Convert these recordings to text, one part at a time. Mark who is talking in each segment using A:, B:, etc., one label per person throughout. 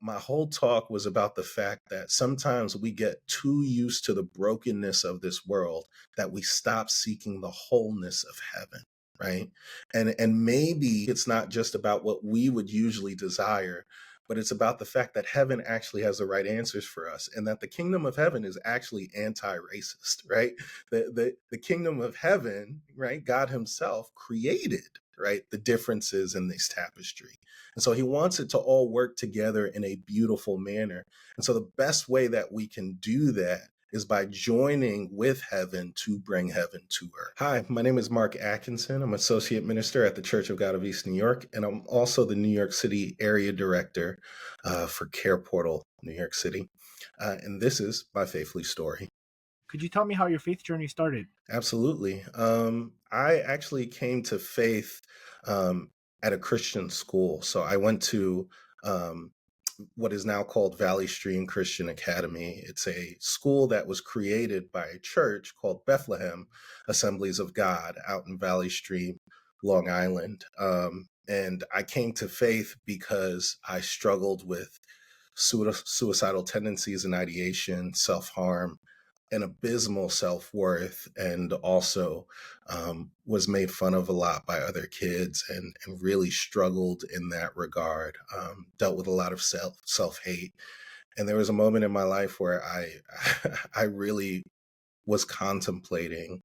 A: my whole talk was about the fact that sometimes we get too used to the brokenness of this world that we stop seeking the wholeness of heaven, right? And maybe it's not just about what we would usually desire, but it's about the fact that heaven actually has the right answers for us, and that the kingdom of heaven is actually anti-racist, right? The kingdom of heaven, right? God himself created, right, the differences in this tapestry. And so he wants it to all work together in a beautiful manner. And so the best way that we can do that is by joining with heaven to bring heaven to earth. Hi, my name is Mark Atkinson. I'm Associate Minister at the Church of God of East New York, and I'm also the New York City Area Director for Care Portal, New York City. And this is my Faithfully story.
B: Could you tell me how your faith journey started?
A: Absolutely. I actually came to faith at a Christian school. So I went to what is now called Valley Stream Christian Academy. It's a school that was created by a church called Bethlehem Assemblies of God out in Valley Stream, Long Island. And I came to faith because I struggled with suicidal tendencies and ideation, self-harm, and abysmal self-worth, and also was made fun of a lot by other kids, and really struggled in that regard. Dealt with a lot of self-hate. And there was a moment in my life where I really was contemplating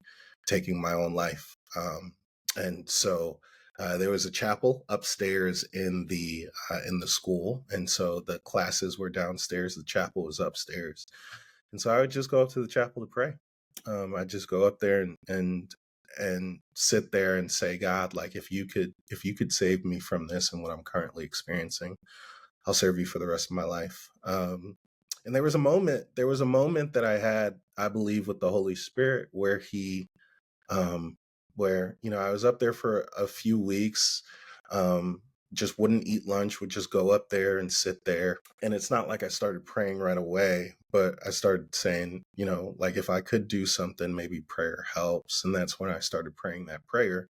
A: taking my own life. And so there was a chapel upstairs in the school, and so the classes were downstairs. The chapel was upstairs, and so I would just go up to the chapel to pray. I'd just go up there and sit there and say, God, like if you could save me from this and what I'm currently experiencing, I'll serve you for the rest of my life. And there was a moment that I had, I believe, with the Holy Spirit where where, I was up there for a few weeks, just wouldn't eat lunch, would just go up there and sit there. And it's not like I started praying right away, but I started saying, like if I could do something, maybe prayer helps. And that's when I started praying that prayer.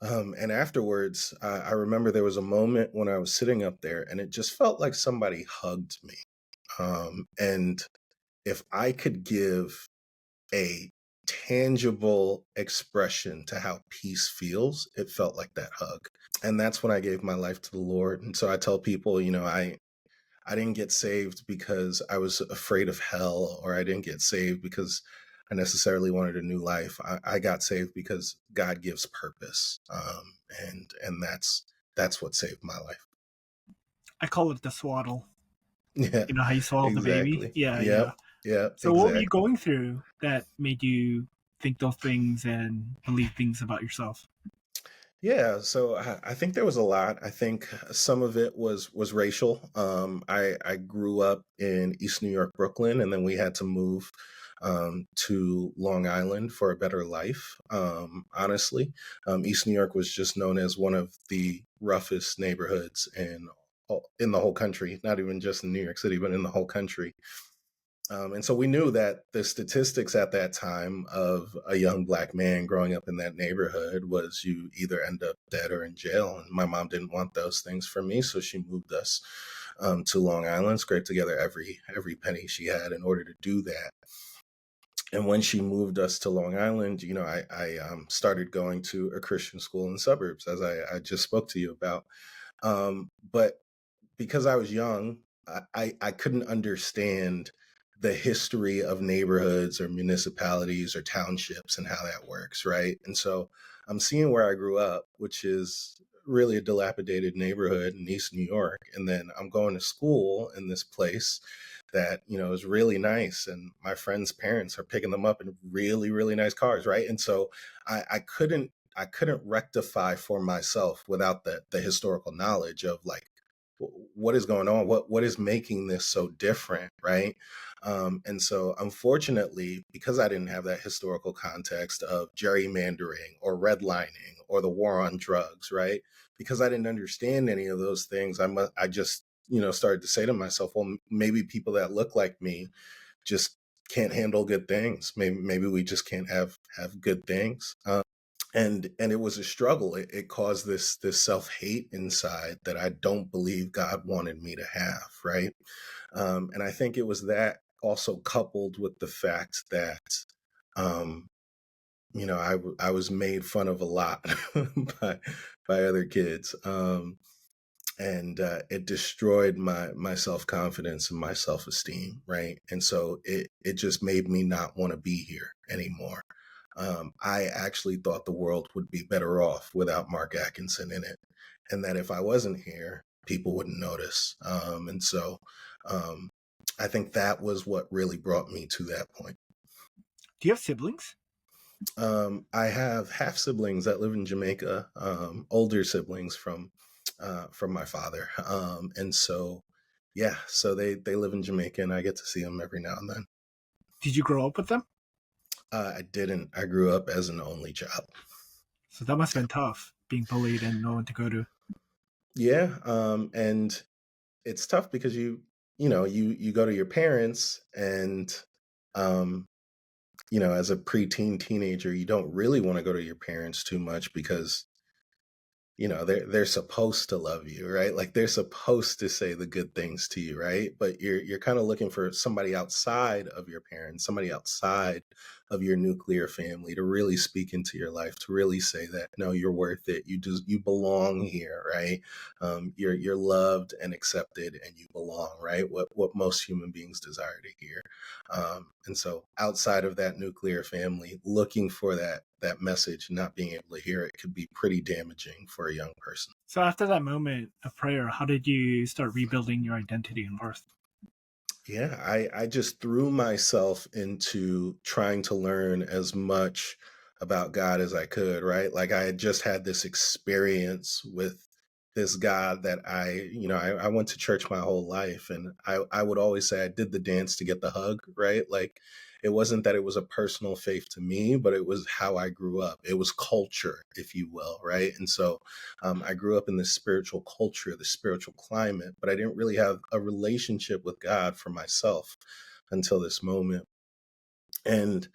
A: And afterwards, I remember there was a moment when I was sitting up there and it just felt like somebody hugged me. And if I could give a tangible expression to how peace feels, it felt like that hug. And that's when I gave my life to the Lord. And so I tell people, I didn't get saved because I was afraid of hell, or I didn't get saved because I necessarily wanted a new life. I got saved because God gives purpose. And that's what saved my life.
B: I call it the swaddle.
A: Yeah,
B: You know how you swaddle the baby?
A: exactly.
B: Yeah, yeah.
A: Yep. Yep.
B: So what were you
A: Exactly.
B: going through that made you think those things and believe things about yourself?
A: Yeah, so I think there was a lot. I think some of it was racial. I grew up in East New York, Brooklyn, and then we had to move to Long Island for a better life. Honestly, East New York was just known as one of the roughest neighborhoods in the whole country. Not even just in New York City, but in the whole country. And so we knew that the statistics at that time of a young Black man growing up in that neighborhood was you either end up dead or in jail. And my mom didn't want those things for me, so she moved us to Long Island, scraped together every penny she had in order to do that. And when she moved us to Long Island, I started going to a Christian school in the suburbs, as I just spoke to you about. But because I was young, I couldn't understand the history of neighborhoods or municipalities or townships and how that works, right? And so I'm seeing where I grew up, which is really a dilapidated neighborhood in East New York. And then I'm going to school in this place that, is really nice. And my friends' parents are picking them up in really, really nice cars, right? And so I couldn't rectify for myself without the historical knowledge of like what is going on, what is making this so different, right? And so unfortunately, because I didn't have that historical context of gerrymandering or redlining or the war on drugs, right? Because I didn't understand any of those things, I just started to say to myself, well, maybe people that look like me just can't handle good things. Maybe we just can't have good things. and it was a struggle. It caused this self-hate inside that I don't believe God wanted me to have, right? And I think it was that also coupled with the fact that um, I was made fun of a lot by by other kids, and it destroyed my self confidence and my self esteem, right? And so it just made me not want to be here anymore. I actually thought the world would be better off without Mark Atkinson in it, and that if I wasn't here, people wouldn't notice. And so um, I think that was what really brought me to that point.
B: Do you have siblings?
A: I have half siblings that live in Jamaica, older siblings from my father, and so yeah, so they live in Jamaica, and I get to see them every now and then.
B: Did you grow up with them?
A: I didn't. I grew up as an only child.
B: So that must have been tough, being bullied and no one to go to.
A: Yeah, and it's tough because you go to your parents, and um, as a preteen teenager, you don't really want to go to your parents too much because they're supposed to love you, right? Like they're supposed to say the good things to you, right? But you're kind of looking for somebody outside of your parents, somebody outside of your nuclear family to really speak into your life, to really say that no, you're worth it, you belong here, right? You're loved and accepted and you belong, right? What most human beings desire to hear. And so outside of that nuclear family, looking for that message, not being able to hear it could be pretty damaging for a young person.
B: So after that moment of prayer, how did you start rebuilding your identity and worth?
A: Yeah, I just threw myself into trying to learn as much about God as I could, right? Like I had just had this experience with this God that I went to church my whole life, and I would always say I did the dance to get the hug, right? Like it wasn't that it was a personal faith to me, but it was how I grew up. It was culture, if you will, right? And so I grew up in this spiritual culture, the spiritual climate, but I didn't really have a relationship with God for myself until this moment. And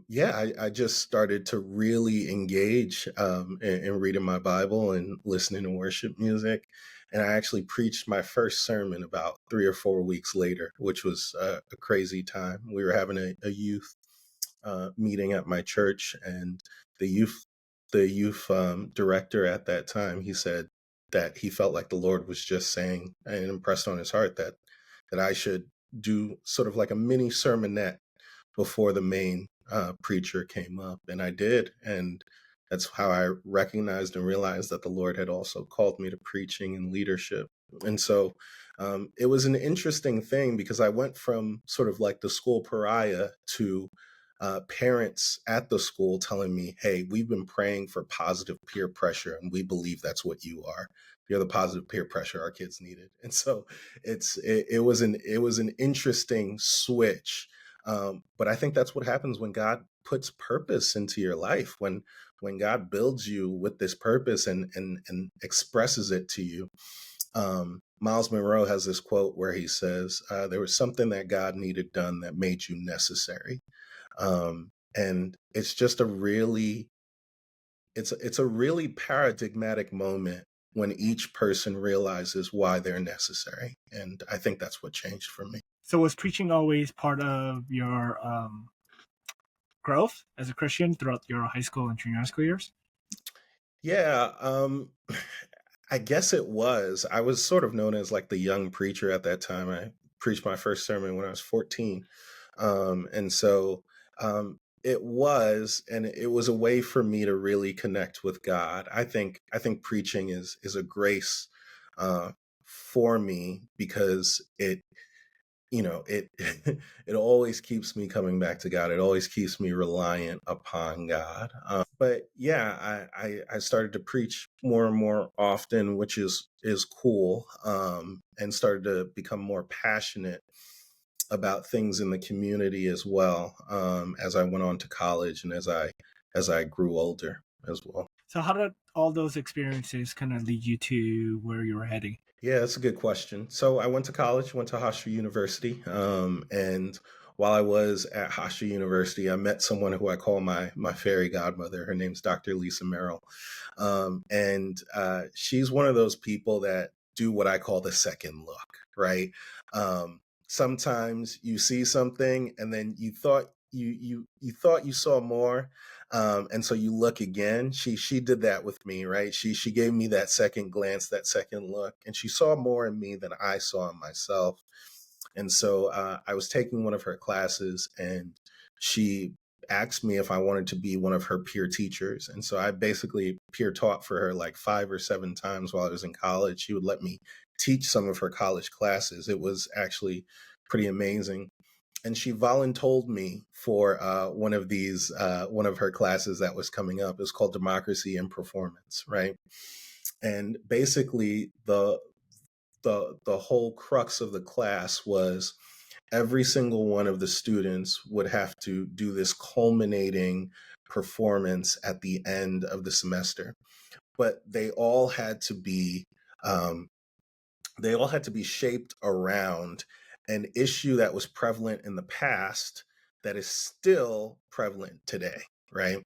A: yeah, I just started to really engage in reading my Bible and listening to worship music. And I actually preached my first sermon about 3 or 4 weeks later, which was a crazy time. We were having a youth meeting at my church, and the youth the youth director at that time, he said that he felt like the Lord was just saying and impressed on his heart that I should do sort of like a mini sermonette before the main preacher came up, and I did, and that's how I recognized and realized that the Lord had also called me to preaching and leadership. And so it was an interesting thing because I went from sort of like the school pariah to parents at the school telling me, "Hey, we've been praying for positive peer pressure, and we believe that's what you are. You're the positive peer pressure our kids needed." And so it was an interesting switch, but I think that's what happens when God puts purpose into your life. When God builds you with this purpose and expresses it to you. Miles Monroe has this quote where he says, "There was something that God needed done that made you necessary." And it's a really paradigmatic moment when each person realizes why they're necessary, and I think that's what changed for me.
B: So was preaching always part of your growth as a Christian throughout your high school and junior high school years?
A: Yeah, I guess it was. I was sort of known as like the young preacher at that time. I preached my first sermon when I was 14. And so it was a way for me to really connect with God. I think preaching is a grace uh, for me because it it always keeps me coming back to God. It always keeps me reliant upon God. But yeah, I started to preach more and more often, which is cool, and started to become more passionate about things in the community as well, as I went on to college and as I grew older as well.
B: So how did all those experiences kind of lead you to where you were heading?
A: Yeah, that's a good question. So I went to college, went to Hofstra University, and while I was at Hofstra University, I met someone who I call my fairy godmother. Her name's Dr. Lisa Merrill, and she's one of those people that do what I call the second look. Right? Sometimes you see something, and then you thought you saw more, and so you look again. She did that with me, right? She gave me that second glance, that second look, and she saw more in me than I saw in myself. And so I was taking one of her classes, and she asked me if I wanted to be one of her peer teachers. And so I basically peer taught for her like 5 or 7 times while I was in college. She would let me teach some of her college classes. It was actually pretty amazing. And she voluntold me for one of her classes that was coming up. It was called Democracy and Performance, right? And basically, the whole crux of the class was every single one of the students would have to do this culminating performance at the end of the semester, but um, they all had to be shaped around an issue that was prevalent in the past that is still prevalent today, right?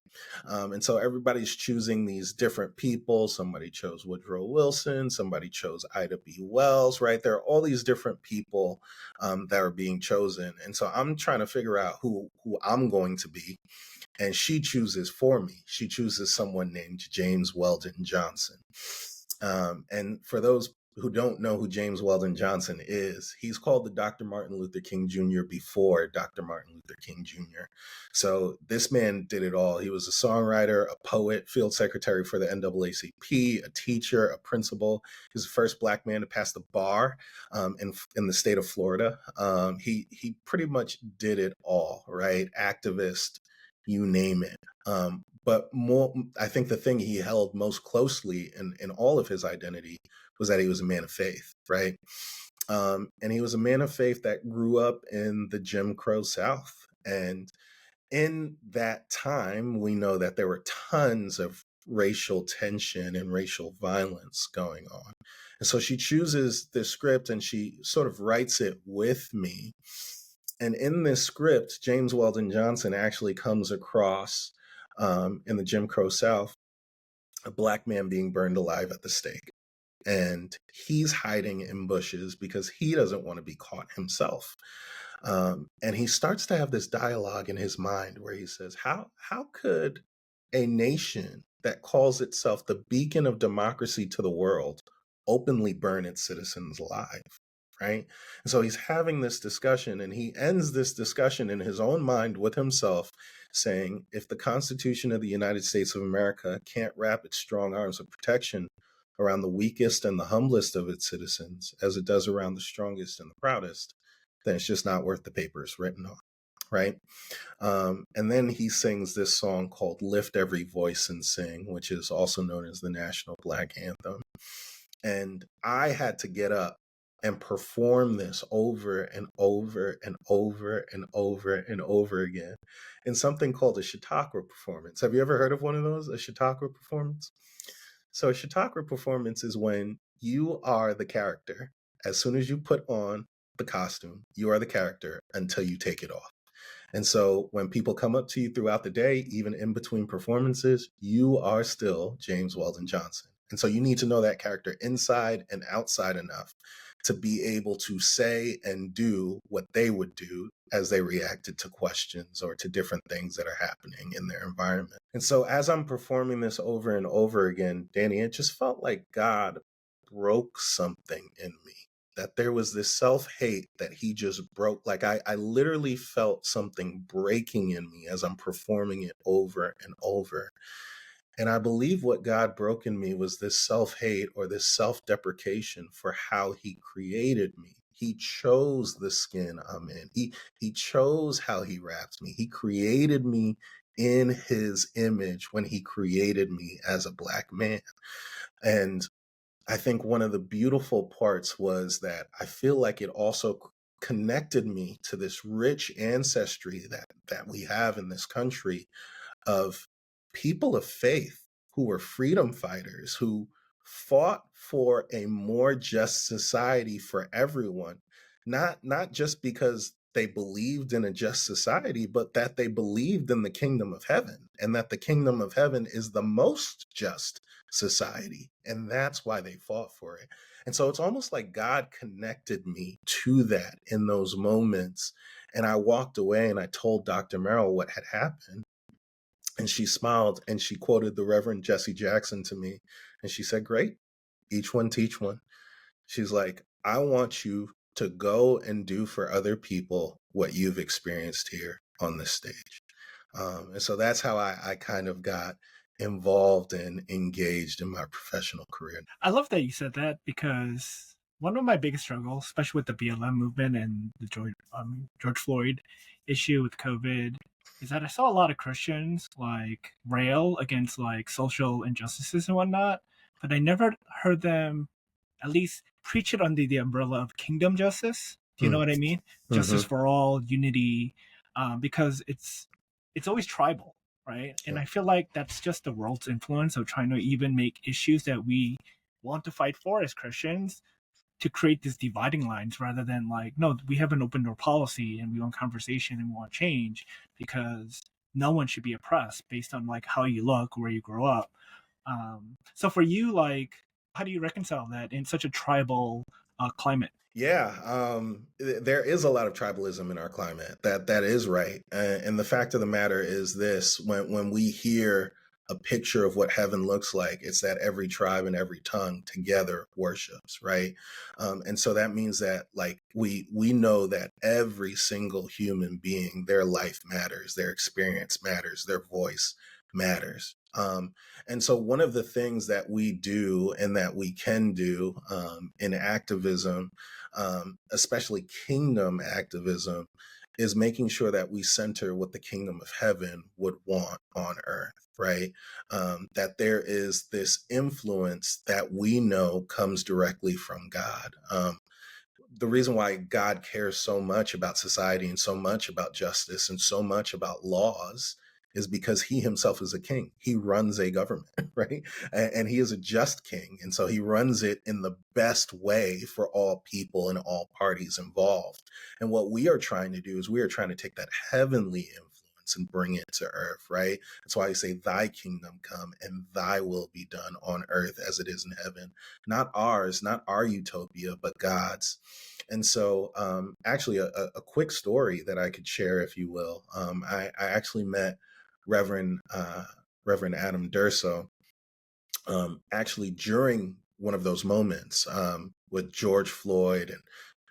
A: And so everybody's choosing these different people. Somebody chose Woodrow Wilson, somebody chose Ida B. Wells, right? There are all these different people that are being chosen. And so I'm trying to figure out who I'm going to be. And she chooses for me. She chooses someone named James Weldon Johnson. And for those who don't know who James Weldon Johnson is, he's called the Dr. Martin Luther King Jr. before Dr. Martin Luther King Jr. So this man did it all. He was a songwriter, a poet, field secretary for the NAACP, a teacher, a principal. He was the first Black man to pass the bar in the state of Florida. He pretty much did it all, right? Activist, you name it. But more, I think the thing he held most closely in all of his identity was that he was a man of faith, right? And he was a man of faith that grew up in the Jim Crow South. And in that time, we know that there were tons of racial tension and racial violence going on. And so she chooses this script and she sort of writes it with me. And in this script, James Weldon Johnson actually comes across in the Jim Crow South a Black man being burned alive at the stake. And he's hiding in bushes because he doesn't want to be caught himself. And he starts to have this dialogue in his mind where he says, how could a nation that calls itself the beacon of democracy to the world openly burn its citizens alive? Right. And so he's having this discussion, and he ends this discussion in his own mind with himself saying, if the Constitution of the United States of America can't wrap its strong arms of protection around the weakest and the humblest of its citizens as it does around the strongest and the proudest, then it's just not worth the paper it's written on. Right. And then he sings this song called Lift Every Voice and Sing, which is also known as the National Black Anthem. And I had to get up and perform this over and over and over and over and over again in something called a Chautauqua performance. Have you ever heard of one of those, a Chautauqua performance? So a Chautauqua performance is when you are the character. As soon as you put on the costume, you are the character until you take it off. And so when people come up to you throughout the day, even in between performances, you are still James Weldon Johnson. And so you need to know that character inside and outside enough to be able to say and do what they would do as they reacted to questions or to different things that are happening in their environment. And so as I'm performing this over and over again, Danny, it just felt like God broke something in me, that there was this self-hate that he just broke. Like I literally felt something breaking in me as I'm performing it over and over. And I believe what God broke in me was this self-hate or this self-deprecation for how he created me. He chose the skin I'm in. He chose how he wraps me. He created me in his image when he created me as a Black man. And I think one of the beautiful parts was that I feel like it also connected me to this rich ancestry that we have in this country of people of faith who were freedom fighters, who fought for a more just society for everyone, not just because they believed in a just society, but that they believed in the kingdom of heaven, and that the kingdom of heaven is the most just society. And that's why they fought for it. And so it's almost like God connected me to that in those moments. And I walked away and I told Dr. Merrill what had happened. And she smiled and she quoted the Reverend Jesse Jackson to me. And she said, "Great, each one teach one." She's like, "I want you to go and do for other people what you've experienced here on this stage." And so that's how I kind of got involved and engaged in my professional career.
B: I love that you said that because one of my biggest struggles, especially with the BLM movement and the George Floyd issue with COVID, is that I saw a lot of Christians like rail against like social injustices and whatnot, but I never heard them at least preach it under the umbrella of kingdom justice. Do you know
A: Mm,
B: what I mean? Justice
A: hmm.
B: for all, unity, because it's always tribal, right? And
A: Yeah.
B: I feel like that's just the world's influence of trying to even make issues that we want to fight for as Christians to create these dividing lines rather than like, no, we have an open door policy and we want conversation and we want change because no one should be oppressed based on like how you look, where you grow up. So for you, like, how do you reconcile that in such a tribal climate?
A: Yeah, there is a lot of tribalism in our climate. That is right, and the fact of the matter is this: when we hear a picture of what heaven looks like, it's that every tribe and every tongue together worships, right? And so that means that like we know that every single human being, their life matters, their experience matters, their voice matters. And so one of the things that we do and that we can do in activism, especially kingdom activism, is making sure that we center what the kingdom of heaven would want on earth, right? That there is this influence that we know comes directly from God. The reason why God cares so much about society and so much about justice and so much about laws is because he himself is a king. He runs a government, right? And he is a just king. And so he runs it in the best way for all people and all parties involved. And what we are trying to do is we are trying to take that heavenly influence and bring it to earth, right? That's why I say, "Thy kingdom come and thy will be done on earth as it is in heaven." Not ours, not our utopia, but God's. And so, actually, a quick story that I could share, if you will. I actually met Reverend Reverend Adam Durso actually during one of those moments with George Floyd and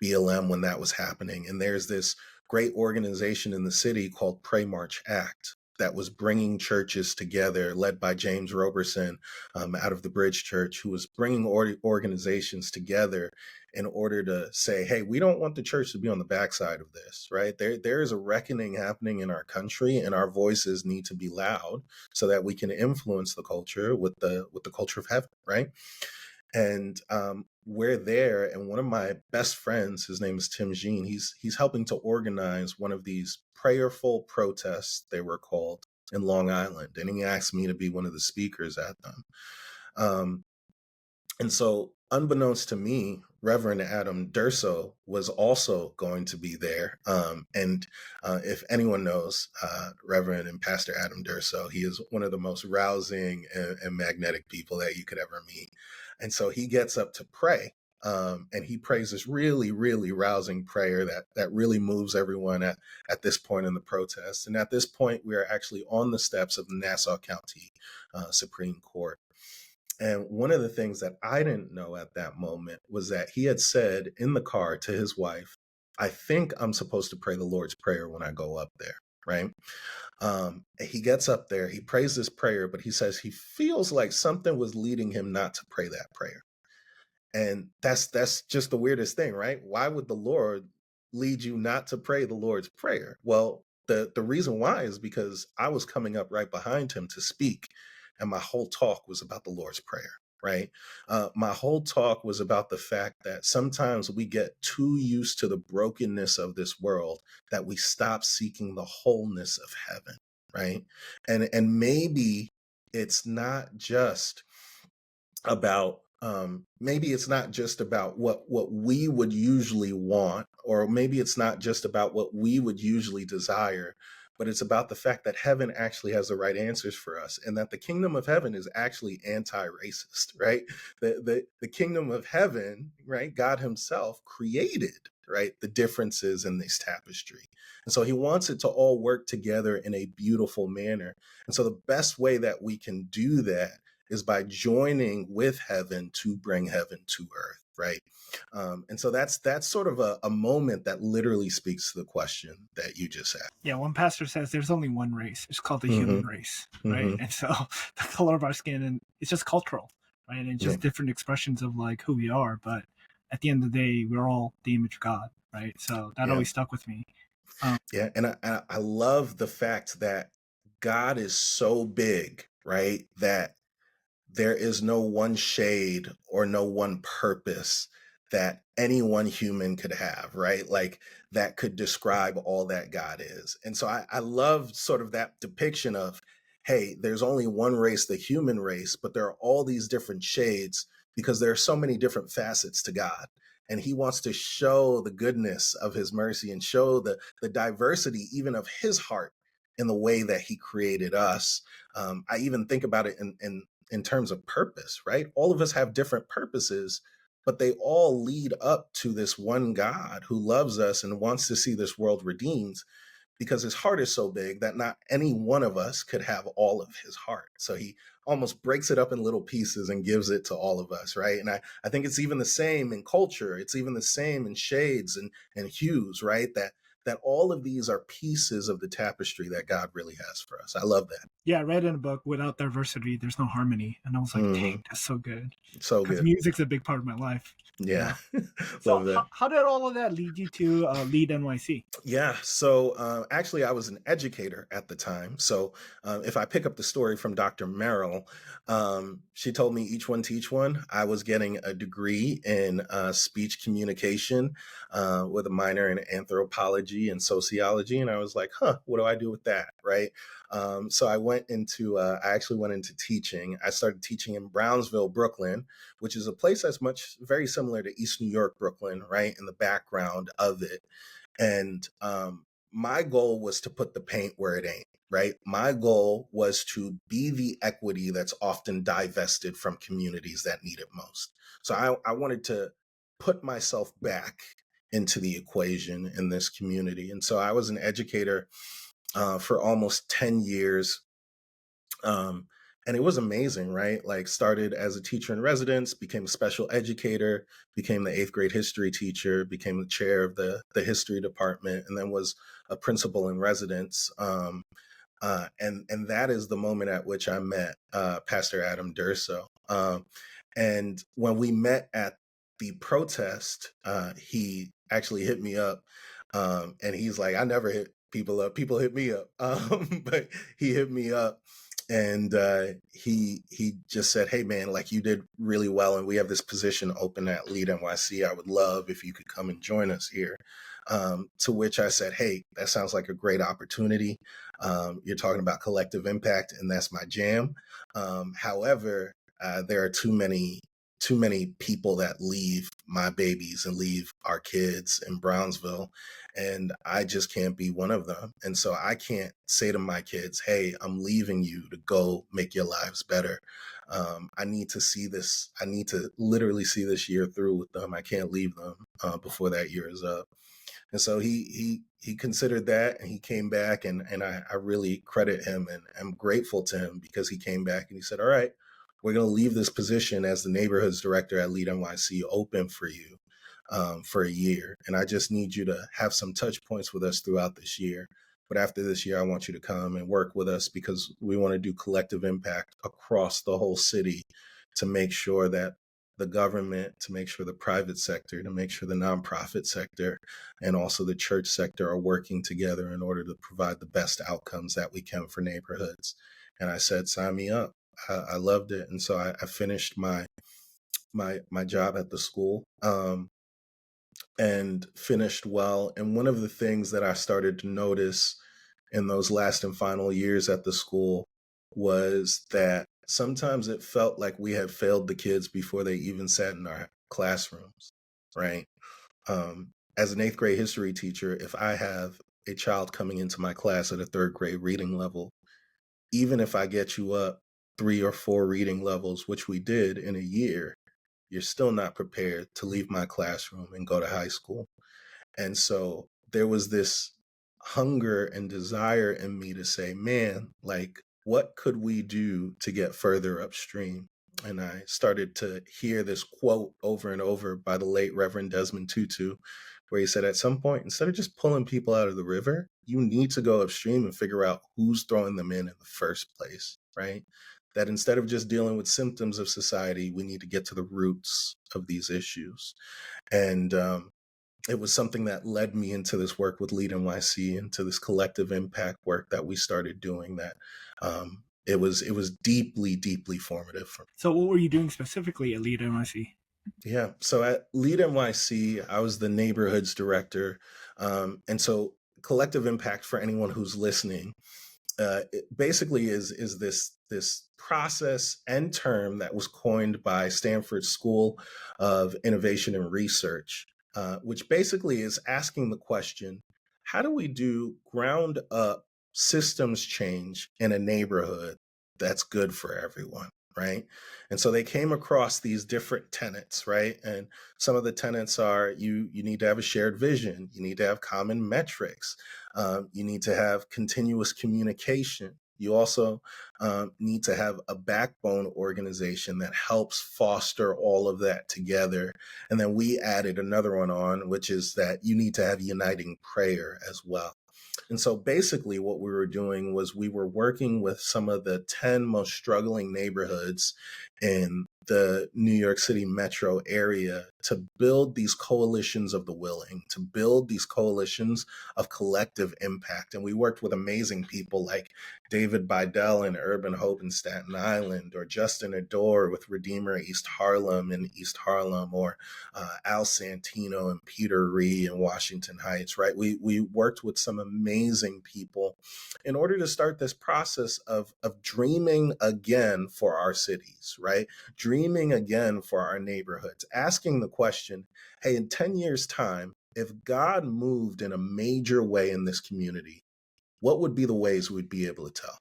A: BLM when that was happening. And there's this great organization in the city called Pray March Act that was bringing churches together, led by James Roberson out of the Bridge Church, who was bringing organizations together in order to say, "Hey, we don't want the church to be on the backside of this, right? There is a reckoning happening in our country, and our voices need to be loud so that we can influence the culture with the culture of heaven," right? And we're there, and one of my best friends, his name is Tim Jean. He's helping to organize one of these prayerful protests, they were called, in Long Island, and he asked me to be one of the speakers at them. Um, and so, unbeknownst to me, Reverend Adam Durso was also going to be there. And if anyone knows Reverend and Pastor Adam Durso, he is one of the most rousing and magnetic people that you could ever meet. And so he gets up to pray. And he prays this really, really rousing prayer that really moves everyone at this point in the protest. And at this point, we are actually on the steps of the Nassau County Supreme Court. And one of the things that I didn't know at that moment was that he had said in the car to his wife, "I think I'm supposed to pray the Lord's Prayer when I go up there," right? He gets up there, he prays this prayer, but he says he feels like something was leading him not to pray that prayer. And that's just the weirdest thing, right? Why would the Lord lead you not to pray the Lord's Prayer? Well, the reason why is because I was coming up right behind him to speak, and my whole talk was about the Lord's Prayer, right? My whole talk was about the fact that sometimes we get too used to the brokenness of this world that we stop seeking the wholeness of heaven, right? And maybe it's not just about maybe it's not just about what we would usually want, or maybe it's not just about what we would usually desire, but it's about the fact that heaven actually has the right answers for us, and that the kingdom of heaven is actually anti-racist, right? The kingdom of heaven, right? God Himself created, right, the differences in this tapestry, and so He wants it to all work together in a beautiful manner. And so the best way that we can do that is by joining with heaven to bring heaven to earth, right? And so that's sort of a moment that literally speaks to the question that you just asked.
B: Yeah, one pastor says there's only one race. It's called the
A: Mm-hmm.
B: human race, right?
A: Mm-hmm.
B: And so the color of our skin, and it's just cultural, right? And it's
A: Yeah.
B: just different expressions of like who we are. But at the end of the day, we're all the image of God, right? So that
A: Yeah.
B: always stuck with me.
A: Yeah. And I love the fact that God is so big, right? That there is no one shade or no one purpose that any one human could have, right? Like that could describe all that God is. And so I love sort of that depiction of, hey, there's only one race, the human race, but there are all these different shades because there are so many different facets to God. And He wants to show the goodness of His mercy and show the diversity even of His heart in the way that He created us. I even think about it in terms of purpose, right? All of us have different purposes, but they all lead up to this one God who loves us and wants to see this world redeemed, because His heart is so big that not any one of us could have all of His heart. So He almost breaks it up in little pieces and gives it to all of us, right? And I think it's even the same in culture. It's even the same in shades and hues, right? That all of these are pieces of the tapestry that God really has for us. I love that.
B: Yeah, I read in a book, without diversity, there's no harmony. And I was like, dang,
A: Mm-hmm.
B: that's so good.
A: So
B: Because
A: good.
B: music's a big part of my life, you
A: Yeah.
B: know? So
A: Love that.
B: how did all of that lead you to lead NYC?
A: Yeah. So actually, I was an educator at the time. So if I pick up the story from Dr. Merrill, she told me each one teach one. I was getting a degree in speech communication with a minor in anthropology and sociology. And I was like, huh, what do I do with that? Right. So I actually went into teaching. I started teaching in Brownsville, Brooklyn, which is a place that's very similar to East New York, Brooklyn, right, in the background of it. And my goal was to put the paint where it ain't, right? My goal was to be the equity that's often divested from communities that need it most. So I wanted to put myself back into the equation in this community. And so I was an educator for almost 10 years. Um, and it was amazing, right? Like started as a teacher in residence, became a special educator, became the 8th grade history teacher, became the chair of the history department, and then was a principal in residence. And that is the moment at which I met Pastor Adam Durso. And when we met at the protest, he actually hit me up, and he's like, "I never hit people up. People hit me up." But he hit me up, and he just said, "Hey man, like you did really well, and we have this position open at Lead NYC. I would love if you could come and join us here." To which I said, "Hey, that sounds like a great opportunity. You're talking about collective impact, and that's my jam. However, there are too many people that leave my babies and leave our kids in Brownsville, and I just can't be one of them. And so I can't say to my kids, hey, I'm leaving you to go make your lives better. I need to see this. I need to literally see this year through with them. I can't leave them before that year is up." And so he considered that, and he came back, and I really credit him, and I'm grateful to him because he came back and he said, "All right, we're going to leave this position as the neighborhoods director at Lead NYC open for you for a year. And I just need you to have some touch points with us throughout this year. But after this year, I want you to come and work with us because we want to do collective impact across the whole city to make sure that the government, to make sure the private sector, to make sure the nonprofit sector, and also the church sector are working together in order to provide the best outcomes that we can for neighborhoods." And I said, sign me up. I loved it. And so I finished my job at the school, and finished well. And one of the things that I started to notice in those last and final years at the school was that sometimes it felt like we had failed the kids before they even sat in our classrooms, right? As an eighth grade history teacher, if I have a child coming into my class at a third grade reading level, even if I get you up 3 or 4 reading levels, which we did in a year, you're still not prepared to leave my classroom and go to high school. And so there was this hunger and desire in me to say, man, like, what could we do to get further upstream? And I started to hear this quote over and over by the late Reverend Desmond Tutu, where he said, at some point, instead of just pulling people out of the river, you need to go upstream and figure out who's throwing them in the first place, right? That instead of just dealing with symptoms of society, we need to get to the roots of these issues. And it was something that led me into this work with Lead NYC, into this collective impact work that we started doing. That it was deeply, deeply formative for me.
B: So, what were you doing specifically at Lead NYC?
A: Yeah. So at Lead NYC, I was the neighborhoods director, and so collective impact, for anyone who's listening, it basically is this process and term that was coined by Stanford School of Innovation and Research, which basically is asking the question: how do we do ground up systems change in a neighborhood that's good for everyone? Right. And so they came across these different tenets, right? And some of the tenets are you need to have a shared vision, you need to have common metrics, you need to have continuous communication. You also need to have a backbone organization that helps foster all of that together. And then we added another one on, which is that you need to have uniting prayer as well. And so basically, what we were doing was we were working with some of the 10 most struggling neighborhoods in the New York City metro area to build these coalitions of the willing, to build these coalitions of collective impact. And we worked with amazing people like David Bidell and Urban Hope in Staten Island, or Justin Adore with Redeemer East Harlem in East Harlem, or Al Santino and Peter Ree in Washington Heights, right? We worked with some amazing people in order to start this process of dreaming again for our cities, right? Dreaming again for our neighborhoods, asking the question, hey, in 10 years' time, if God moved in a major way in this community, what would be the ways we'd be able to tell,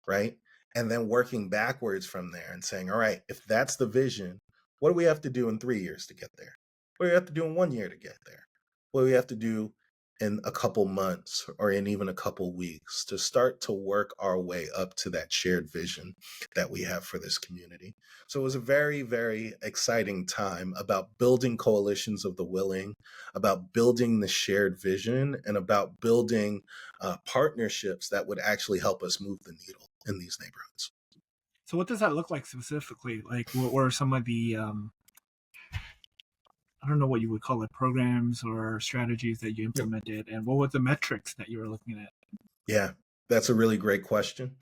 A: right? And then working backwards from there and saying, all right, if that's the vision, what do we have to do in 3 years to get there? What do we have to do in 1 year to get there? What do we have to do in a couple months or in even a couple weeks to start to work our way up to that shared vision that we have for this community? So it was a very, very exciting time about building coalitions of the willing, about building the shared vision, and about building partnerships that would actually help us move the needle in these neighborhoods.
B: So, what does that look like specifically? Like, what were some of the I don't know what you would call it, programs or strategies that you
A: Yep.
B: implemented, and what were the metrics that you were looking at?
A: Yeah, that's a really great question.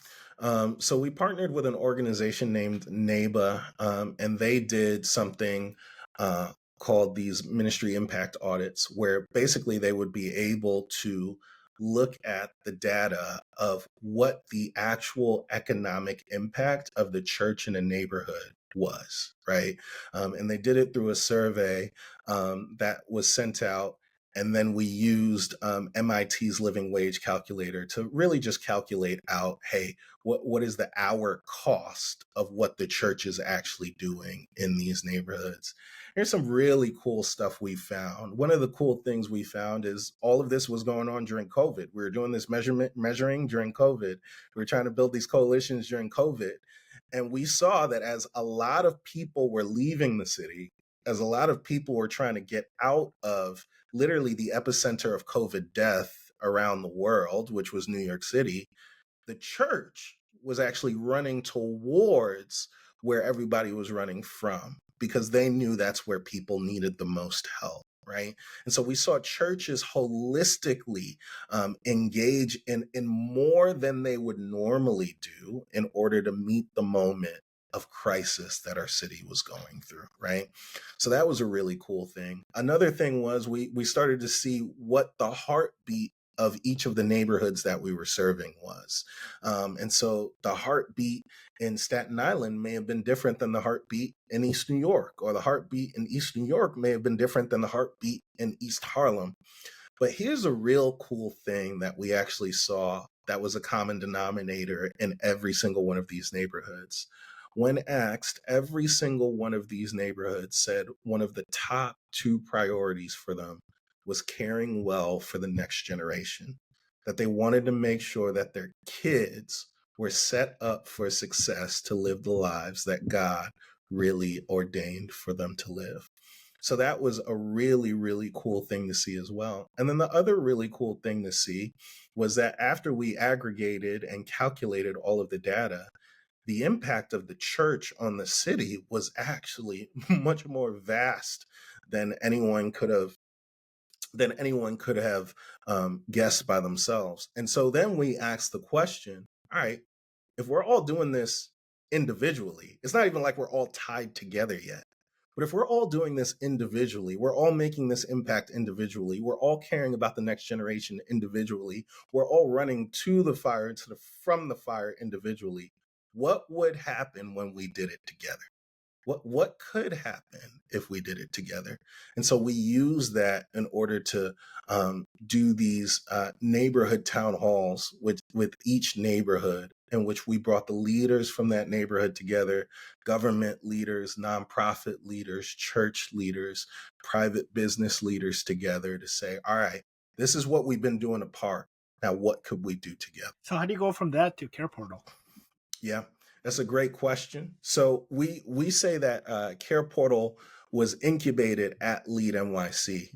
A: So we partnered with an organization named NEBA, and they did something called these ministry impact audits, where basically they would be able to look at the data of what the actual economic impact of the church in a neighborhood was, right? And they did it through a survey that was sent out, and then we used MIT's living wage calculator to really just calculate out, hey, what is the hour cost of what the church is actually doing in these neighborhoods? Here's some really cool stuff we found. One of the cool things we found is all of this was going on during COVID. We were doing this measuring during COVID. We were trying to build these coalitions during COVID. And we saw that as a lot of people were leaving the city, as a lot of people were trying to get out of literally the epicenter of COVID death around the world, which was New York City, the church was actually running towards where everybody was running from, because they knew that's where people needed the most help. Right. And so we saw churches holistically engage in more than they would normally do in order to meet the moment of crisis that our city was going through. Right. So that was a really cool thing. Another thing was we started to see what the heartbeat of each of the neighborhoods that we were serving was. And so the heartbeat in Staten Island may have been different than the heartbeat in East New York, or the heartbeat in East New York may have been different than the heartbeat in East Harlem. But here's a real cool thing that we actually saw that was a common denominator in every single one of these neighborhoods. When asked, every single one of these neighborhoods said one of the top two priorities for them was caring well for the next generation, that they wanted to make sure that their kids were set up for success to live the lives that God really ordained for them to live. So that was a really, really cool thing to see as well. And then the other really cool thing to see was that after we aggregated and calculated all of the data, the impact of the church on the city was actually much more vast than anyone could have guessed by themselves. And so then we asked the question, all right, if we're all doing this individually, it's not even like we're all tied together yet. But if we're all doing this individually, we're all making this impact individually, we're all caring about the next generation individually, we're all running to the fire, from the fire individually, what would happen when we did it together? What could happen if we did it together? And so we use that in order to do these neighborhood town halls with each neighborhood, in which we brought the leaders from that neighborhood together, government leaders, nonprofit leaders, church leaders, private business leaders together to say, all right, this is what we've been doing apart. Now, what could we do together?
B: So how do you go from that to Care Portal?
A: Yeah, that's a great question. So we say that Care Portal was incubated at Lead NYC.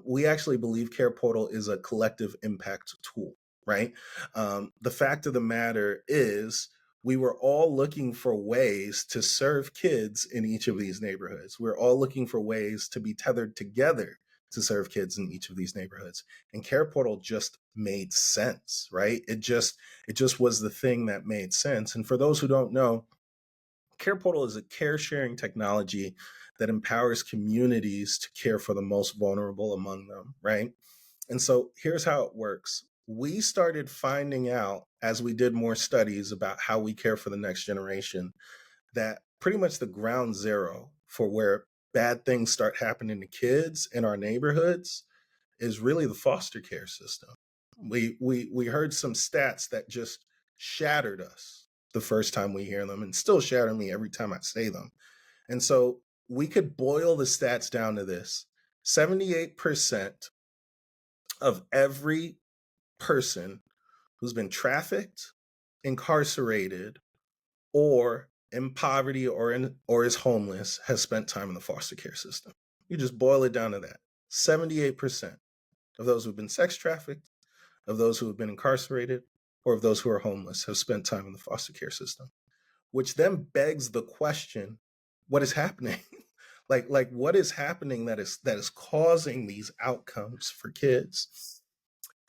A: We actually believe Care Portal is a collective impact tool, right? The fact of the matter is, we were all looking for ways to serve kids in each of these neighborhoods. We're all looking for ways to be tethered together to serve kids in each of these neighborhoods. And Care Portal just made sense, right? It just was the thing that made sense. And for those who don't know, Care Portal is a care sharing technology that empowers communities to care for the most vulnerable among them, right? And so here's how it works. We started finding out, as we did more studies about how we care for the next generation, that pretty much the ground zero for where bad things start happening to kids in our neighborhoods is really the foster care system. We heard some stats that just shattered us the first time we hear them, and still shatter me every time I say them. And so we could boil the stats down to this: 78% of every person who's been trafficked, incarcerated, or in poverty, or is homeless has spent time in the foster care system. You just boil it down to that. 78% of those who've been sex trafficked, of those who have been incarcerated, or of those who are homeless have spent time in the foster care system. Which then begs the question, what is happening? like what is happening that is causing these outcomes for kids?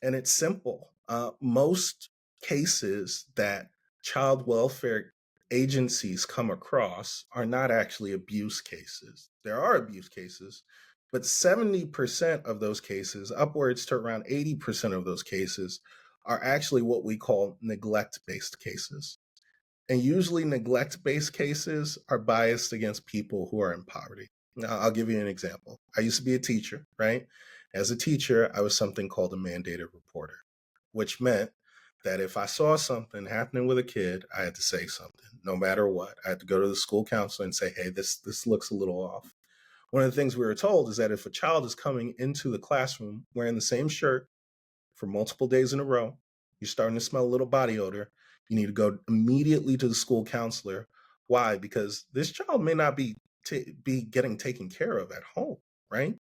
A: And it's simple. Most cases that child welfare agencies come across are not actually abuse cases. There are abuse cases, but 70% of those cases, upwards to around 80% of those cases, are actually what we call neglect-based cases. And usually neglect-based cases are biased against people who are in poverty. Now, I'll give you an example. I used to be a teacher, right? As a teacher, I was something called a mandated reporter, which meant that if I saw something happening with a kid, I had to say something, no matter what. I had to go to the school counselor and say, hey, this looks a little off. One of the things we were told is that if a child is coming into the classroom wearing the same shirt for multiple days in a row, you're starting to smell a little body odor, you need to go immediately to the school counselor. Why? Because this child may not be getting taken care of at home, right?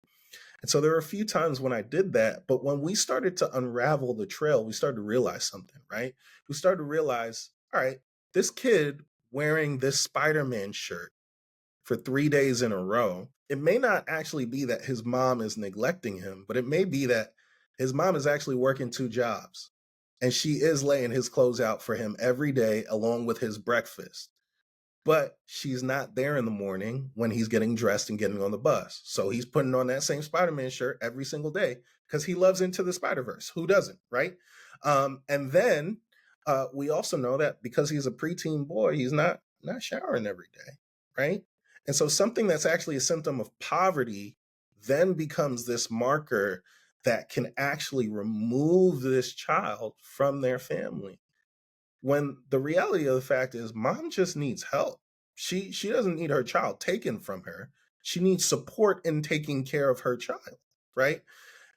A: And so there were a few times when I did that, but when we started to unravel the trail, we started to realize something, right? We started to realize, all right, this kid wearing this Spider-Man shirt for 3 days in a row, it may not actually be that his mom is neglecting him, but it may be that his mom is actually working two jobs and she is laying his clothes out for him every day along with his breakfast. but she's not there in the morning when he's getting dressed and getting on the bus. So he's putting on that same Spider-Man shirt every single day because he loves Into the Spider-Verse. Who doesn't, right? And then we also know that because he's a preteen boy, he's not showering every day, right? And so something that's actually a symptom of poverty then becomes this marker that can actually remove this child from their family, when the reality of the fact is mom just needs help. She doesn't need her child taken from her. She needs support in taking care of her child, right?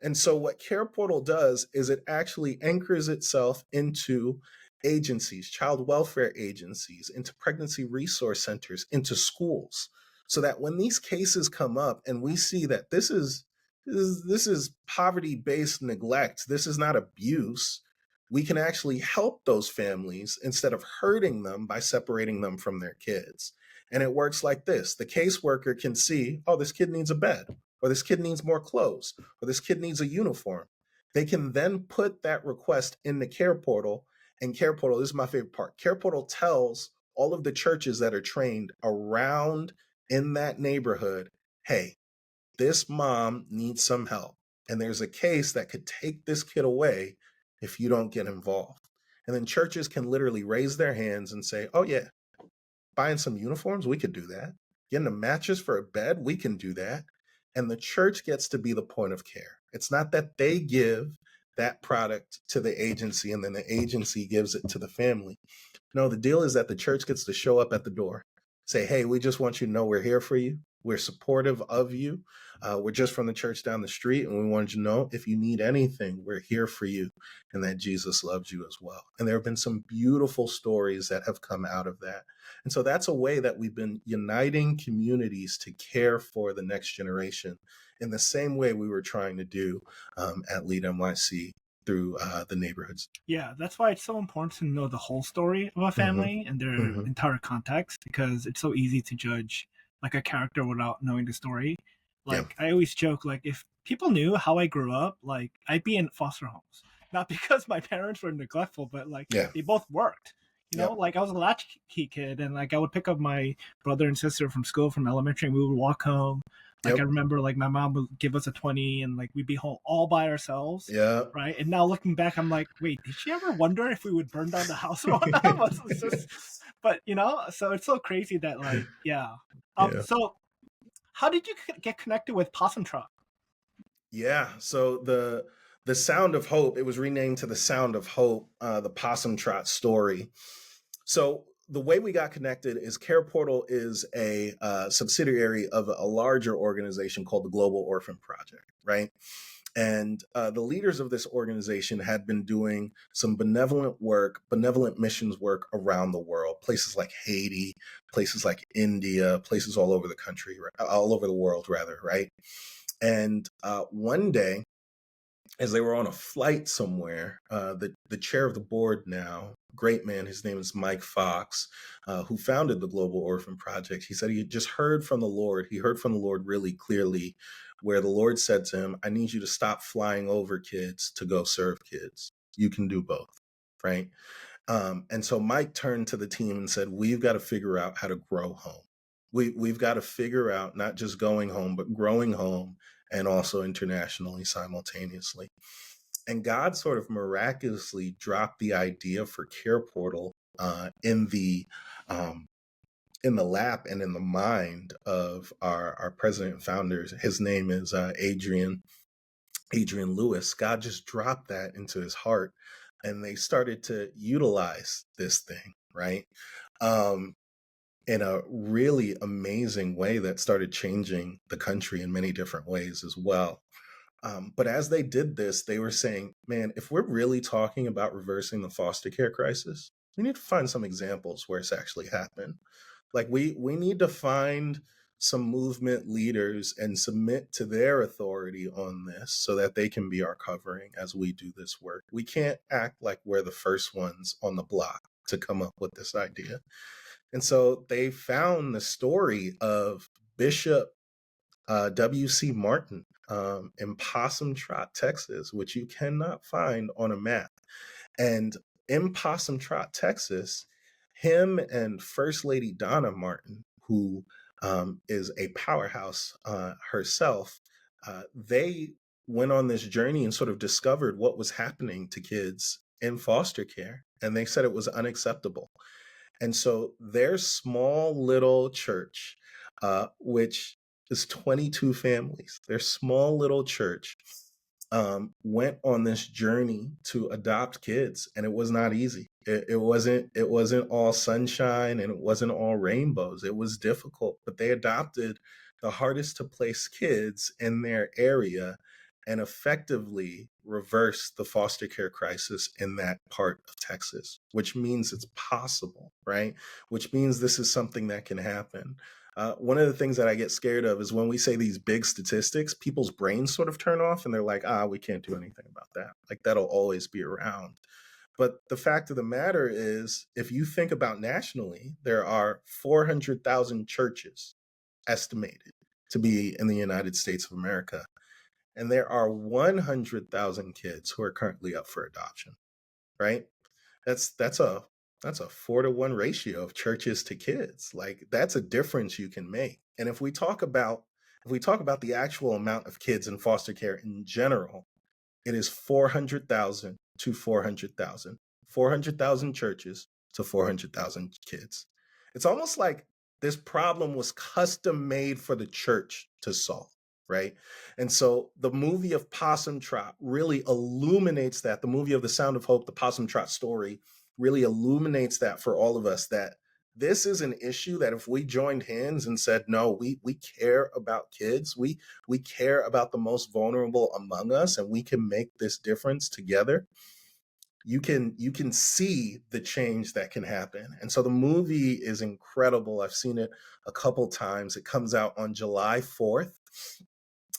A: And so what Care Portal does is it actually anchors itself into agencies, child welfare agencies, into pregnancy resource centers, into schools, so that when these cases come up and we see that this is poverty-based neglect, this is not abuse, we can actually help those families instead of hurting them by separating them from their kids. And it works like this. The caseworker can see, oh, this kid needs a bed, or this kid needs more clothes, or this kid needs a uniform. They can then put that request in the Care Portal, and Care Portal, this is my favorite part, Care Portal tells all of the churches that are trained around in that neighborhood, hey, this mom needs some help. And there's a case that could take this kid away if you don't get involved. And then churches can literally raise their hands and say, oh, yeah, buying some uniforms, we could do that. Getting a mattress for a bed, we can do that. And the church gets to be the point of care. It's not that they give that product to the agency and then the agency gives it to the family. No, the deal is that the church gets to show up at the door, say, hey, we just want you to know we're here for you. We're supportive of you. We're just from the church down the street, and we want you to know if you need anything, we're here for you, and that Jesus loves you as well. And there have been some beautiful stories that have come out of that. And so that's a way that we've been uniting communities to care for the next generation in the same way we were trying to do at Lead NYC through the neighborhoods.
B: Yeah, that's why it's so important to know the whole story of a family and their
A: Mm-hmm.
B: entire context, because it's so easy to judge like a character without knowing the story.
A: Yeah.
B: Like I always joke, like if people knew how I grew up, like I'd be in foster homes. Not because my parents were neglectful, but like
A: Yeah.
B: they both worked. You know,
A: Yep.
B: like I was a latchkey kid, and like I would pick up my brother and sister from school from elementary, and we would walk home. Like I
A: Yep.
B: remember, like my mom would give us a 20, and like we'd be home all by ourselves,
A: Yeah.
B: right? And now looking back, I'm like, wait, did she ever wonder if we would burn down the house or whatnot? Was it just, but you know, so it's so crazy that like, yeah.
A: Yeah.
B: So how did you get connected with Possum Trot?
A: Yeah. So the Sound of Hope, it was renamed to the Sound of Hope, the Possum Trot story. So the way we got connected is Care Portal is a subsidiary of a larger organization called the Global Orphan Project, right? And the leaders of this organization had been doing some benevolent work, benevolent missions work around the world, places like Haiti, places like India, places all over the country, all over the world, rather, right? And one day, as they were on a flight somewhere, the chair of the board now, great man, his name is Mike Fox, who founded the Global Orphan Project. He said he had just heard from the Lord. He heard from the Lord really clearly, where the Lord said to him, I need you to stop flying over kids to go serve kids. You can do both, right? And so Mike turned to the team and said, we've got to figure out how to grow home. We've got to figure out not just going home, but growing home and also internationally simultaneously. And God sort of miraculously dropped the idea for Care Portal in the lap and in the mind of our president and founders. His name is Adrian Lewis. God just dropped that into his heart, and they started to utilize this thing, right? In a really amazing way that started changing the country in many different ways as well. But as they did this, they were saying, man, if we're really talking about reversing the foster care crisis, we need to find some examples where it's actually happened. Like we need to find some movement leaders and submit to their authority on this so that they can be our covering as we do this work. We can't act like we're the first ones on the block to come up with this idea. And so they found the story of Bishop W.C. Martin in Possum Trot, Texas, which you cannot find on a map. And in Possum Trot, Texas, him and First Lady Donna Martin, who is a powerhouse herself, they went on this journey and sort of discovered what was happening to kids in foster care. And they said it was unacceptable. And so their small little church, which is 22 families, their small little church went on this journey to adopt kids, and it was not easy. It wasn't all sunshine and it wasn't all rainbows. It was difficult, but they adopted the hardest to place kids in their area and effectively reversed the foster care crisis in that part of Texas, which means it's possible, right? Which means this is something that can happen. One of the things that I get scared of is when we say these big statistics, people's brains sort of turn off and they're like, we can't do anything about that. Like that'll always be around. But the fact of the matter is, if you think about nationally, there are 400,000 churches estimated to be in the United States of America. And there are 100,000 kids who are currently up for adoption, right? That's a 4-to-1 ratio of churches to kids. Like that's a difference you can make. And if we talk about the actual amount of kids in foster care in general, it is 400,000 to 400,000. 400,000 churches to 400,000 kids. It's almost like this problem was custom made for the church to solve, right? And so the movie of Possum Trot really illuminates that. The movie of The Sound of Hope, the Possum Trot story, really illuminates that for all of us, that this is an issue that if we joined hands and said, no, we care about kids, we care about the most vulnerable among us, and we can make this difference together, you can see the change that can happen. And so the movie is incredible. I've seen it a couple times. It comes out on July 4th.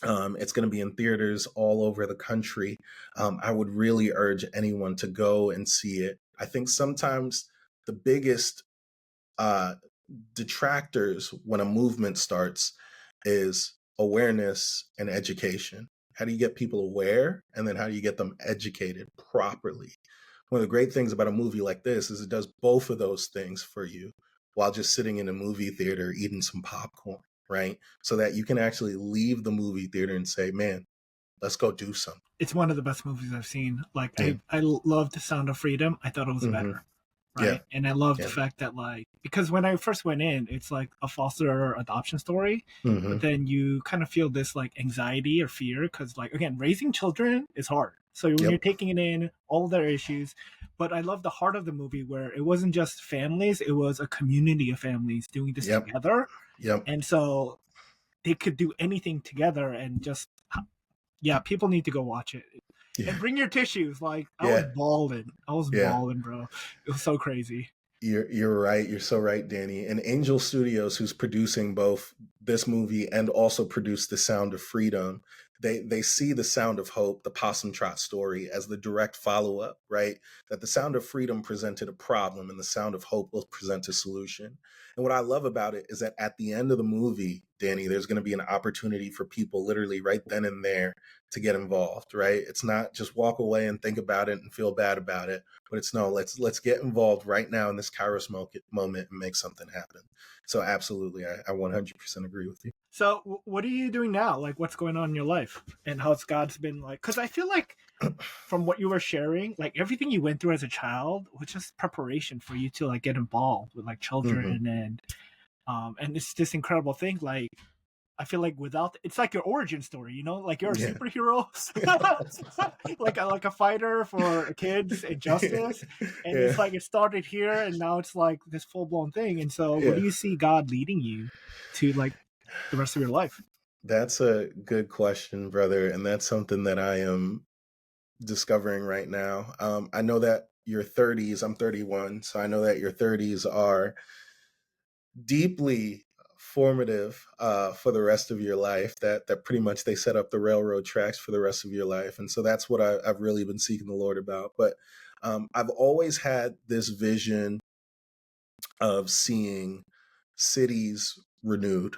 A: It's going to be in theaters all over the country. I would really urge anyone to go and see it. I think sometimes the biggest detractors when a movement starts is awareness and education. How do you get people aware? And then how do you get them educated properly? One of the great things about a movie like this is it does both of those things for you while just sitting in a movie theater eating some popcorn, right? So that you can actually leave the movie theater and say, man, let's go do something.
B: It's one of the best movies I've seen. Like
A: Yeah.
B: I loved The Sound of Freedom. I thought it was
A: Mm-hmm.
B: better.
A: Yeah.
B: Right. And I love the
A: Yeah.
B: fact that because when I first went in, it's like a foster adoption story,
A: Mm-hmm.
B: but then you kind of feel this anxiety or fear because again, raising children is hard. So when you're taking it in, all their issues. But I love the heart of the movie where it wasn't just families, it was a community of families doing this together.
A: Yep.
B: And so they could do anything together and just, people need to go watch it. Yeah. And bring your tissues. I was balling. Balling, bro. It was so crazy.
A: You're right. You're so right, Danny. And Angel Studios, who's producing both this movie and also produced The Sound of Freedom, they see The Sound of Hope, the Possum Trot story, as the direct follow-up, right? That The Sound of Freedom presented a problem and The Sound of Hope will present a solution. And what I love about it is that at the end of the movie, Danny, there's going to be an opportunity for people literally right then and there to get involved, right? It's not just walk away and think about it and feel bad about it, but it's no, let's get involved right now in this Kairos moment and make something happen. So absolutely, I 100% agree with you.
B: So what are you doing now? What's going on in your life and how's God's been because I feel like from what you were sharing, everything you went through as a child was just preparation for you to get involved with children. Mm-hmm. And it's this incredible thing. I feel without it's your origin story, you're a superhero, like a fighter for kids and justice. And it's it started here and now it's this full blown thing. And so where do you see God leading you to the rest of your life?
A: That's a good question, brother. And that's something that I am discovering right now. I know that your 30s, I'm 31. So I know that your 30s are deeply formative for the rest of your life, that pretty much they set up the railroad tracks for the rest of your life. And so that's what I've really been seeking the Lord about. But I've always had this vision of seeing cities renewed,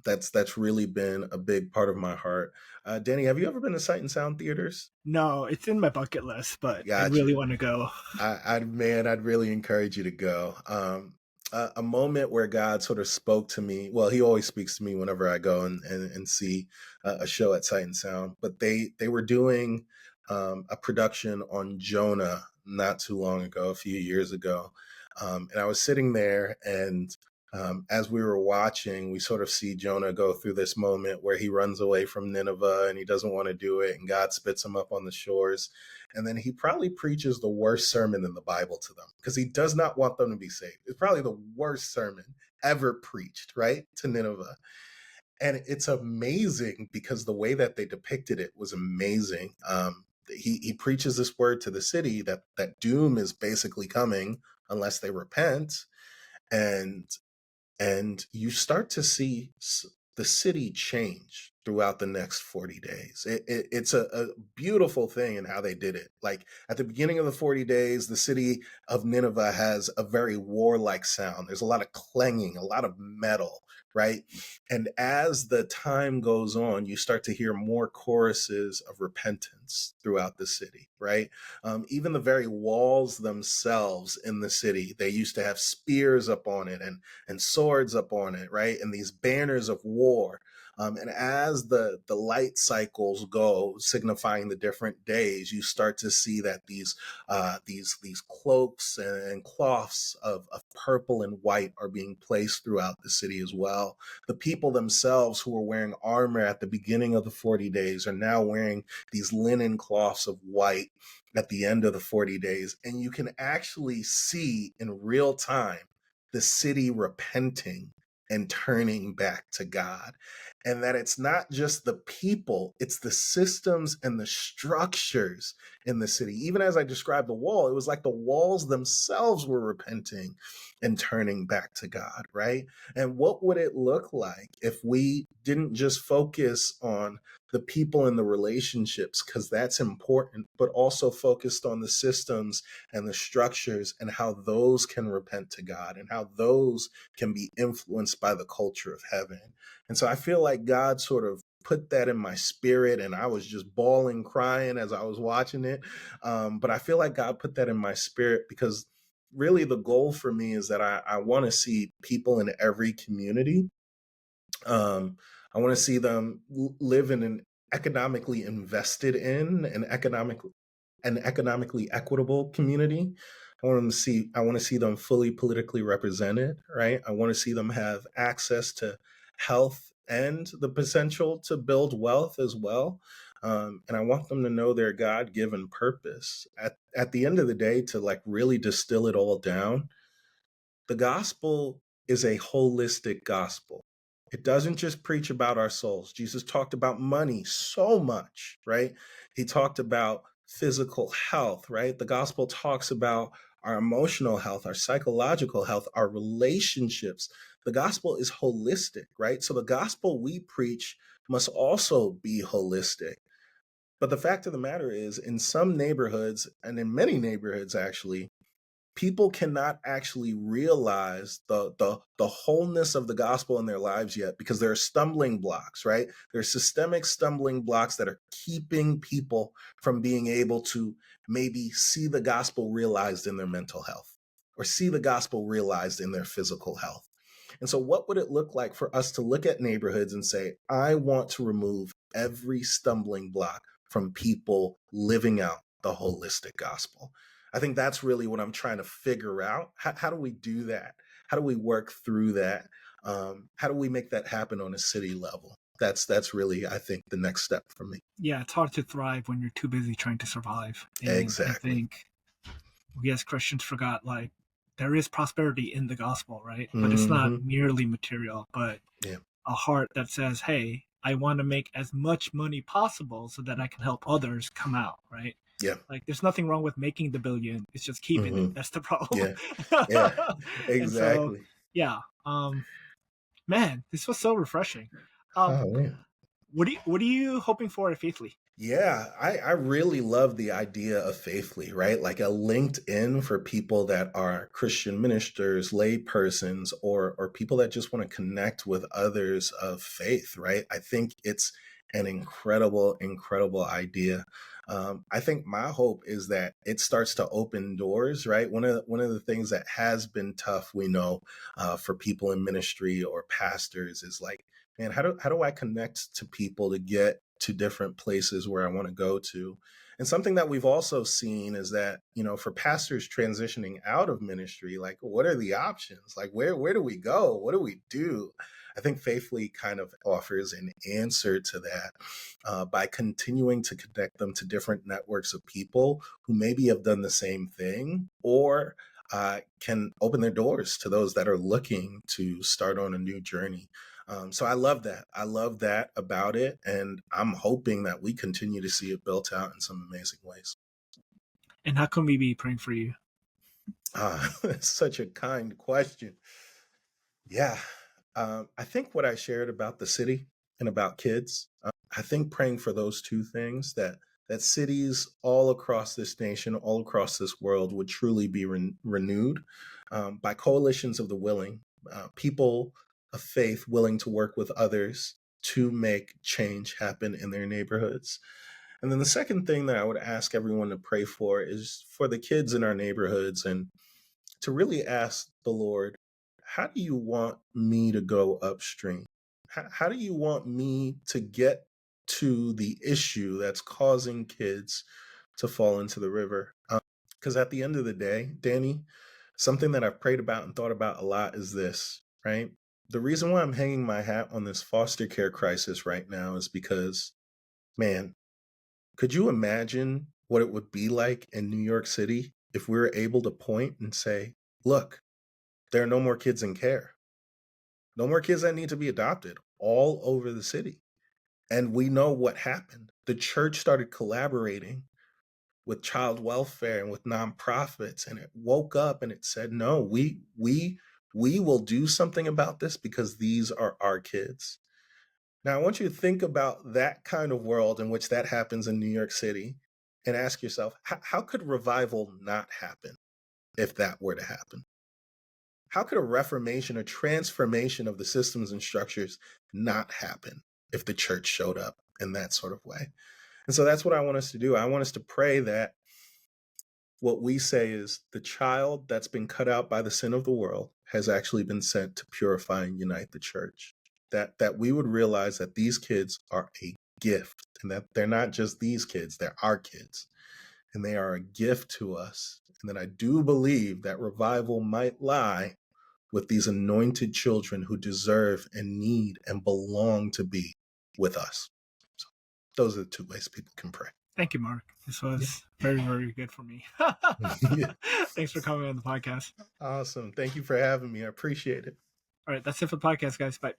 A: That's really been a big part of my heart. Danny, have you ever been to Sight and Sound theaters?
B: No, it's in my bucket list, but I
A: Gotcha.
B: really want to go.
A: I'd really encourage you to go. A moment where God sort of spoke to me. Well, He always speaks to me whenever I go and see a show at Sight and Sound. But they were doing a production on Jonah not too long ago, a few years ago, and I was sitting there and. As we were watching, we sort of see Jonah go through this moment where he runs away from Nineveh and he doesn't want to do it, and God spits him up on the shores. And then he probably preaches the worst sermon in the Bible to them because he does not want them to be saved. It's probably the worst sermon ever preached, right? To Nineveh. And it's amazing because the way that they depicted it was amazing. He preaches this word to the city that doom is basically coming unless they repent. And you start to see the city change throughout the next 40 days. It's a beautiful thing in how they did it. Like at the beginning of the 40 days, the city of Nineveh has a very warlike sound. There's a lot of clanging, a lot of metal, right? And as the time goes on, you start to hear more choruses of repentance throughout the city, right? Even the very walls themselves in the city, they used to have spears up on it and swords up on it, right? And these banners of war. And as the light cycles go, signifying the different days, you start to see that these cloaks and cloths of purple and white are being placed throughout the city as well. The people themselves who were wearing armor at the beginning of the 40 days are now wearing these linen cloths of white at the end of the 40 days. And you can actually see in real time the city repenting and turning back to God. And that it's not just the people, it's the systems and the structures in the city. Even as I described the wall, it was like the walls themselves were repenting and turning back to God, right? And what would it look like if we didn't just focus on the people and the relationships, because that's important, but also focused on the systems and the structures and how those can repent to God and how those can be influenced by the culture of heaven. And so I feel like God sort of put that in my spirit, and I was just bawling, crying as I was watching it. But I feel like God put that in my spirit because really the goal for me is that I want to see people in every community. I want to see them live in an economically invested in an economically equitable community. I want to see them fully politically represented, right? I want to see them have access to health and the potential to build wealth as well. And I want them to know their God-given purpose. At the end of the day, to like really distill it all down, the gospel is a holistic gospel. It doesn't just preach about our souls. Jesus talked about money so much, right? He talked about physical health, right? The gospel talks about our emotional health, our psychological health, our relationships. The gospel is holistic, right? So the gospel we preach must also be holistic. But the fact of the matter is, in some neighborhoods, and in many neighborhoods actually, people cannot actually realize the wholeness of the gospel in their lives yet because there are stumbling blocks, right? There are systemic stumbling blocks that are keeping people from being able to maybe see the gospel realized in their mental health or see the gospel realized in their physical health. And so, what would it look like for us to look at neighborhoods and say, I want to remove every stumbling block from people living out the holistic gospel? I think that's really what I'm trying to figure out. How do we do that? How do we work through that? How do we make that happen on a city level? That's really, I think, the next step for me.
B: Yeah, it's hard to thrive when you're too busy trying to survive. And I
A: Exactly.
B: think we as Christians forgot like there is prosperity in the gospel, right? But it's not
A: Hmm.
B: merely material, but
A: Yeah.
B: a heart that says, hey, I want to make as much money possible so that I can help others come out, right?
A: Yeah.
B: Like there's nothing wrong with making the billion. It's just keeping it.
A: Hmm.
B: That's the problem.
A: Yeah. Yeah.
B: And so,
A: Exactly.
B: yeah, man, this was so refreshing. Um,
A: Oh, yeah.
B: what are you hoping for at Faithly?
A: Yeah, I really love the idea of Faithfully, right? Like a LinkedIn for people that are Christian ministers, lay persons, or people that just want to connect with others of faith, right? I think it's an incredible, incredible idea. I think my hope is that it starts to open doors, right? One of the things that has been tough, we know, for people in ministry or pastors is like, man, how do I connect to people to get to different places where I want to go to? And something that we've also seen is that, for pastors transitioning out of ministry, like what are the options? Like where do we go? What do we do? I think Faithfully kind of offers an answer to that by continuing to connect them to different networks of people who maybe have done the same thing or can open their doors to those that are looking to start on a new journey. So I love that. I love that about it. And I'm hoping that we continue to see it built out in some amazing ways.
B: And how can we be praying for you?
A: It's such a kind question. Yeah. I think what I shared about the city and about kids, I think praying for those two things that cities all across this nation, all across this world would truly be renewed by coalitions of the willing, people of faith willing to work with others to make change happen in their neighborhoods. And then the second thing that I would ask everyone to pray for is for the kids in our neighborhoods and to really ask the Lord, how do you want me to go upstream? How do you want me to get to the issue that's causing kids to fall into the river? Because at the end of the day, Danny, something that I've prayed about and thought about a lot is this, right? The reason why I'm hanging my hat on this foster care crisis right now is because, man, could you imagine what it would be like in New York City if we were able to point and say, look, there are no more kids in care, no more kids that need to be adopted all over the city? And we know what happened. The church started collaborating with child welfare and with nonprofits, and it woke up and it said, no, we will do something about this because these are our kids. Now, I want you to think about that kind of world in which that happens in New York City and ask yourself, how could revival not happen if that were to happen? How could a reformation or transformation of the systems and structures not happen if the church showed up in that sort of way? And so that's what I want us to do. I want us to pray that what we say is the child that's been cut out by the sin of the world has actually been sent to purify and unite the church. That we would realize that these kids are a gift and that they're not just these kids, they're our kids and they are a gift to us. And that I do believe that revival might lie with these anointed children who deserve and need and belong to be with us. So those are the two ways people can pray.
B: Thank you, Mark. This
A: Yeah.
B: was very, very good for me.
A: Yeah.
B: Thanks for coming on the podcast.
A: Awesome. Thank you for having me. I appreciate it.
B: All right, that's it for the podcast, guys. Bye.